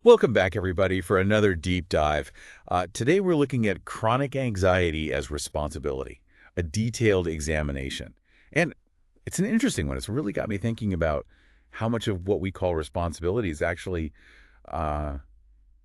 Welcome back, everybody, for another deep dive. Today, we're looking at chronic anxiety as responsibility, a detailed examination. And it's an interesting one. It's really got me thinking about how much of what we call responsibility is actually, uh,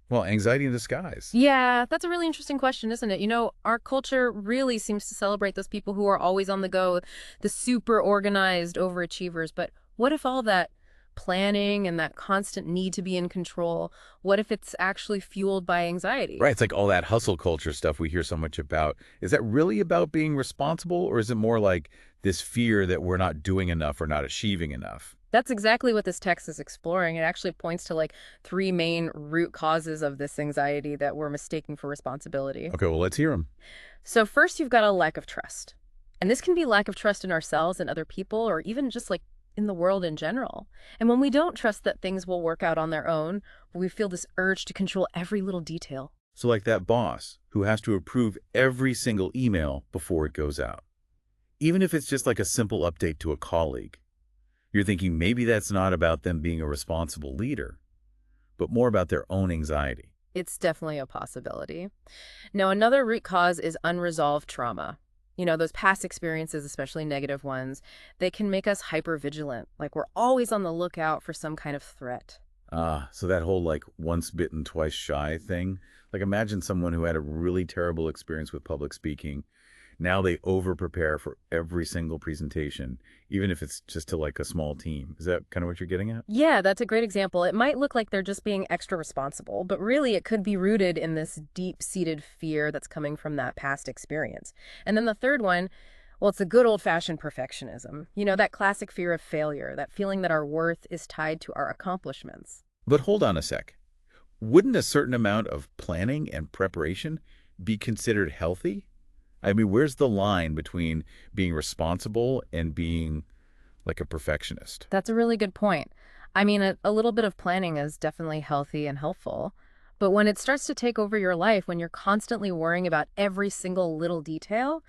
anxiety in disguise. Yeah, that's a really interesting question, isn't it? Our culture really seems to celebrate those people who are always on the go, the super organized overachievers. But what if all that planning and that constant need to be in control, what if it's actually fueled by anxiety? Right, it's like all that hustle culture stuff we hear so much about. Is that really about being responsible, or is it more like this fear that we're not doing enough or not achieving enough? That's exactly what this text is exploring. It actually points to like three main root causes of this anxiety that we're mistaking for responsibility. Okay, well, let's hear them. So first, you've got a lack of trust. And this can be lack of trust in ourselves and other people, or even just like in the world in general. And when we don't trust that things will work out on their own, we feel this urge to control every little detail. So like that boss who has to approve every single email before it goes out. Even if it's just like a simple update to a colleague, you're thinking maybe that's not about them being a responsible leader, but more about their own anxiety. It's definitely a possibility. Now, another root cause is unresolved trauma. Those past experiences, especially negative ones, they can make us hyper vigilant, like we're always on the lookout for some kind of threat. So that whole like once bitten, twice shy thing, like imagine someone who had a really terrible experience with public speaking. Now they over prepare for every single presentation, even if it's just to like a small team. Is that kind of what you're getting at? Yeah, that's a great example. It might look like they're just being extra responsible, but really it could be rooted in this deep-seated fear that's coming from that past experience. And then the third one, well, it's a good old-fashioned perfectionism. That classic fear of failure, that feeling that our worth is tied to our accomplishments. But hold on a sec. Wouldn't a certain amount of planning and preparation be considered healthy? I mean, where's the line between being responsible and being like a perfectionist? That's a really good point. I mean, a little bit of planning is definitely healthy and helpful. But when it starts to take over your life, when you're constantly worrying about every single little detail,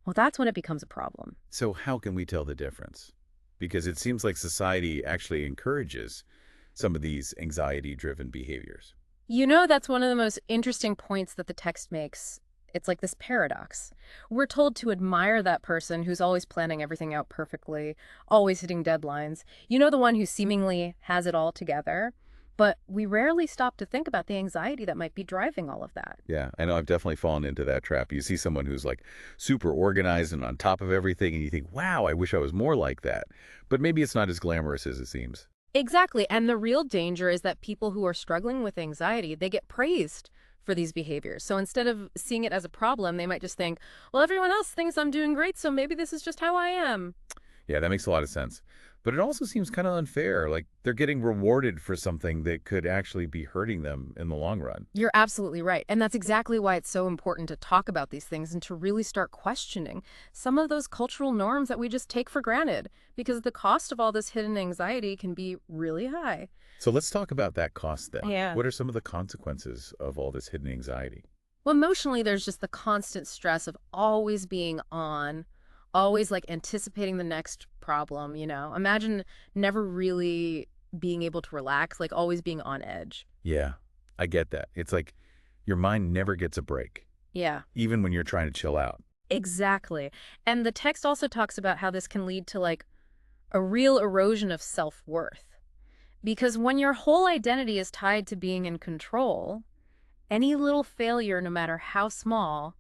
well, that's when it becomes a problem. So how can we tell the difference? Because it seems like society actually encourages some of these anxiety-driven behaviors. That's one of the most interesting points that the text makes. It's like this paradox. We're told to admire that person who's always planning everything out perfectly, always hitting deadlines. The one who seemingly has it all together. But we rarely stop to think about the anxiety that might be driving all of that. Yeah, I know I've definitely fallen into that trap. You see someone who's like super organized and on top of everything, and you think, wow, I wish I was more like that. But maybe it's not as glamorous as it seems. Exactly. And the real danger is that people who are struggling with anxiety, they get praised for these behaviors. So instead of seeing it as a problem, they might just think, well, everyone else thinks I'm doing great, so maybe this is just how I am. Yeah, that makes a lot of sense. But it also seems kind of unfair. Like they're getting rewarded for something that could actually be hurting them in the long run. You're absolutely right. And that's exactly why it's so important to talk about these things and to really start questioning some of those cultural norms that we just take for granted, because the cost of all this hidden anxiety can be really high. So let's talk about that cost then. Yeah. What are some of the consequences of all this hidden anxiety? Well, emotionally, there's just the constant stress of always being on, always like anticipating the next problem. Imagine never really being able to relax, like always being on edge. Yeah, I get that. It's like your mind never gets a break, Yeah, even when you're trying to chill out. exactly. And the text also talks about how this can lead to like a real erosion of self-worth. Because when your whole identity is tied to being in control, any little failure, no matter how small,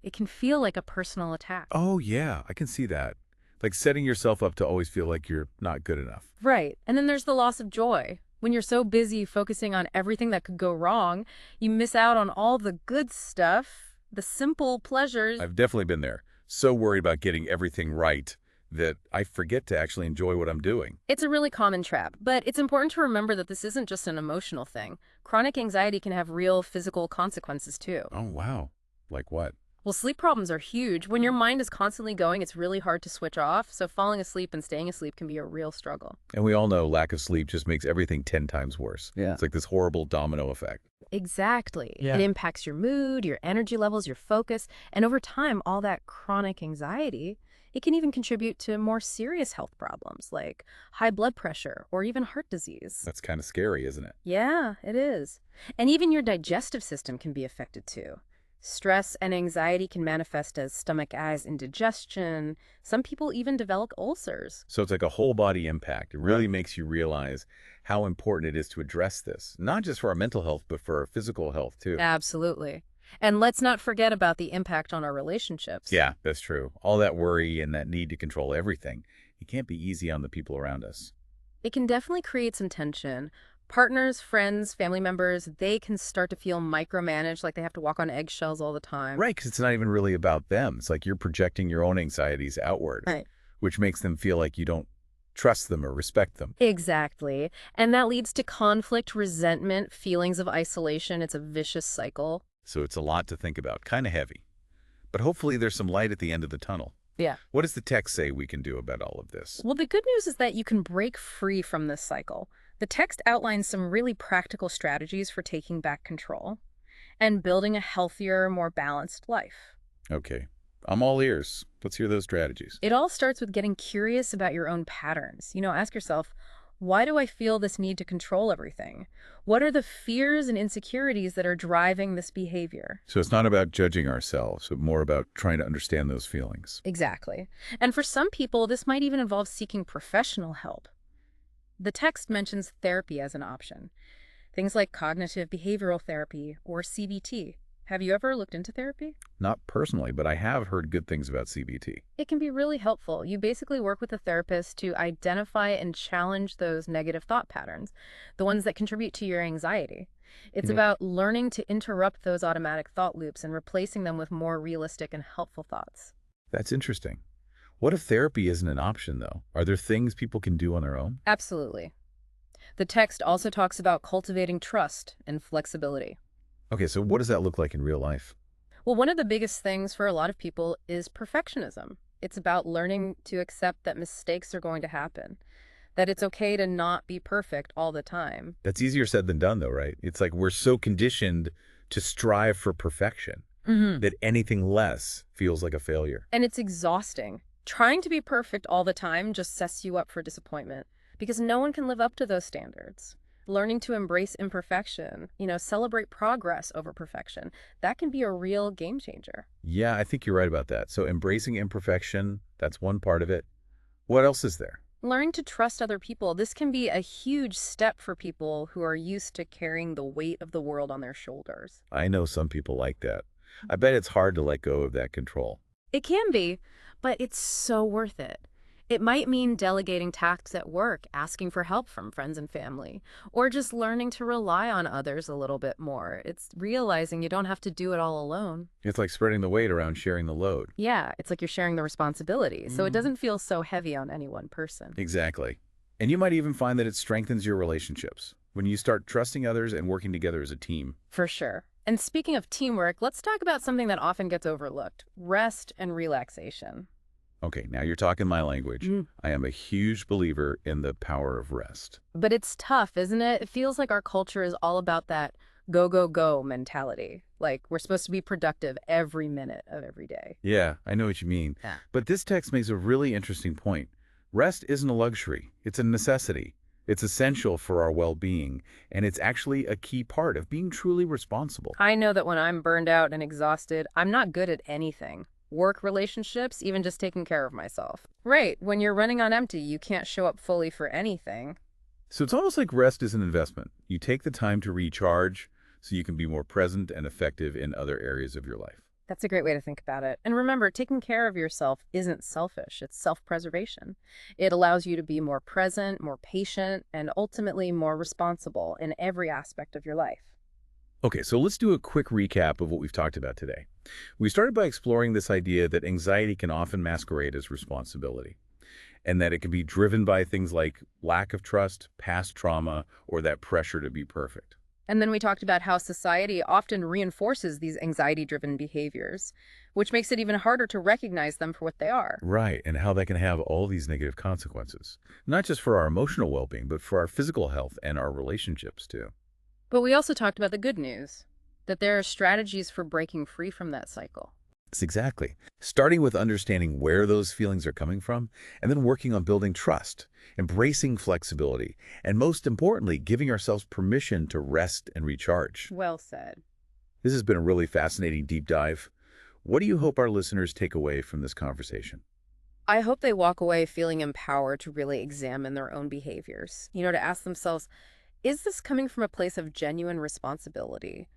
it can feel like a personal attack. Oh, yeah, I can see that. Like setting yourself up to always feel like you're not good enough. Right. And then there's the loss of joy. When you're so busy focusing on everything that could go wrong, you miss out on all the good stuff, the simple pleasures. I've definitely been there. So worried about getting everything right that I forget to actually enjoy what I'm doing. It's a really common trap, but it's important to remember that this isn't just an emotional thing. Chronic anxiety can have real physical consequences too. Oh, wow. Like what? Well, sleep problems are huge. When your mind is constantly going, it's really hard to switch off, so falling asleep and staying asleep can be a real struggle. And we all know lack of sleep just makes everything 10 times worse. Yeah. It's like this horrible domino effect. Exactly. Yeah. It impacts your mood, your energy levels, your focus, and over time, all that chronic anxiety, It can even contribute to more serious health problems like high blood pressure or even heart disease. That's kind of scary, isn't it? Yeah, it is. And even your digestive system can be affected too. Stress and anxiety can manifest as stomach aches, indigestion. Some people even develop ulcers. So it's like a whole body impact. It really makes you realize how important it is to address this, not just for our mental health, but for our physical health too. Absolutely. And let's not forget about the impact on our relationships. Yeah, that's true. All that worry and that need to control everything, it can't be easy on the people around us. It can definitely create some tension. Partners, friends, family members, they can start to feel micromanaged, like they have to walk on eggshells all the time. Right, because it's not even really about them. It's like you're projecting your own anxieties outward, Right. which makes them feel like you don't trust them or respect them. Exactly. And that leads to conflict, resentment, feelings of isolation. It's a vicious cycle. So it's a lot to think about, kind of heavy. But hopefully there's some light at the end of the tunnel. Yeah. What does the text say we can do about all of this? Well, the good news is that you can break free from this cycle. The text outlines some really practical strategies for taking back control and building a healthier, more balanced life. Okay, I'm all ears. Let's hear those strategies. It all starts with getting curious about your own patterns. Ask yourself, why do I feel this need to control everything? What are the fears and insecurities that are driving this behavior? So it's not about judging ourselves, but more about trying to understand those feelings. Exactly. And for some people, this might even involve seeking professional help. The text mentions therapy as an option. Things like cognitive behavioral therapy or CBT. Have you ever looked into therapy? Not personally, but I have heard good things about CBT. It can be really helpful. You basically work with a therapist to identify and challenge those negative thought patterns, the ones that contribute to your anxiety. It's about learning to interrupt those automatic thought loops and replacing them with more realistic and helpful thoughts. That's interesting. What if therapy isn't an option, though? Are there things people can do on their own? Absolutely. The text also talks about cultivating trust and flexibility. Okay, so what does that look like in real life? Well, one of the biggest things for a lot of people is perfectionism. It's about learning to accept that mistakes are going to happen, that it's okay to not be perfect all the time. That's easier said than done, though, right? It's like we're so conditioned to strive for perfection that anything less feels like a failure. And it's exhausting. Trying to be perfect all the time just sets you up for disappointment because no one can live up to those standards. Learning to embrace imperfection, celebrate progress over perfection, that can be a real game changer. Yeah, I think you're right about that. So embracing imperfection, that's one part of it. What else is there? Learning to trust other people, this can be a huge step for people who are used to carrying the weight of the world on their shoulders. I know some people like that. I bet it's hard to let go of that control. It can be, but it's so worth it. It might mean delegating tasks at work, asking for help from friends and family, or just learning to rely on others a little bit more. It's realizing you don't have to do it all alone. It's like spreading the weight around sharing the load. Yeah, it's like you're sharing the responsibility, so it doesn't feel so heavy on any one person. Exactly. And you might even find that it strengthens your relationships when you start trusting others and working together as a team. For sure. And speaking of teamwork, let's talk about something that often gets overlooked: rest and relaxation. Okay, now you're talking my language. Mm. I am a huge believer in the power of rest. But it's tough, isn't it? It feels like our culture is all about that go, go, go mentality. Like we're supposed to be productive every minute of every day. Yeah, I know what you mean. Yeah. But this text makes a really interesting point. Rest isn't a luxury. It's a necessity. It's essential for our well-being, and it's actually a key part of being truly responsible. I know that when I'm burned out and exhausted, I'm not good at anything. Work, relationships, even just taking care of myself. Right, when you're running on empty, you can't show up fully for anything. So it's almost like rest is an investment. You take the time to recharge so you can be more present and effective in other areas of your life. That's a great way to think about it. And remember, taking care of yourself isn't selfish, it's self-preservation. It allows you to be more present, more patient, and ultimately more responsible in every aspect of your life. Okay, so let's do a quick recap of what we've talked about today. We started by exploring this idea that anxiety can often masquerade as responsibility, and that it can be driven by things like lack of trust, past trauma, or that pressure to be perfect. And then we talked about how society often reinforces these anxiety-driven behaviors, which makes it even harder to recognize them for what they are. Right, and how that can have all these negative consequences, not just for our emotional well-being, but for our physical health and our relationships too. But we also talked about the good news, that there are strategies for breaking free from that cycle. It's exactly. Starting with understanding where those feelings are coming from, and then working on building trust, embracing flexibility, and most importantly, giving ourselves permission to rest and recharge. Well said. This has been a really fascinating deep dive. What do you hope our listeners take away from this conversation? I hope they walk away feeling empowered to really examine their own behaviors. To ask themselves, is this coming from a place of genuine responsibility?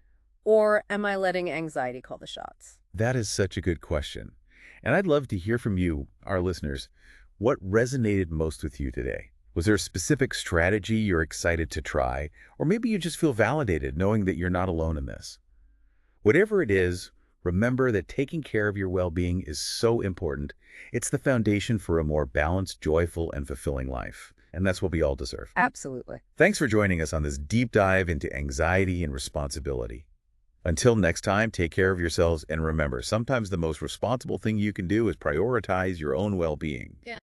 Or am I letting anxiety call the shots? That is such a good question. And I'd love to hear from you, our listeners. What resonated most with you today? Was there a specific strategy you're excited to try? Or maybe you just feel validated knowing that you're not alone in this? Whatever it is, remember that taking care of your well-being is so important. It's the foundation for a more balanced, joyful, and fulfilling life. And that's what we all deserve. Absolutely. Thanks for joining us on this deep dive into anxiety and responsibility. Until next time, take care of yourselves and remember, sometimes the most responsible thing you can do is prioritize your own well-being. Yeah.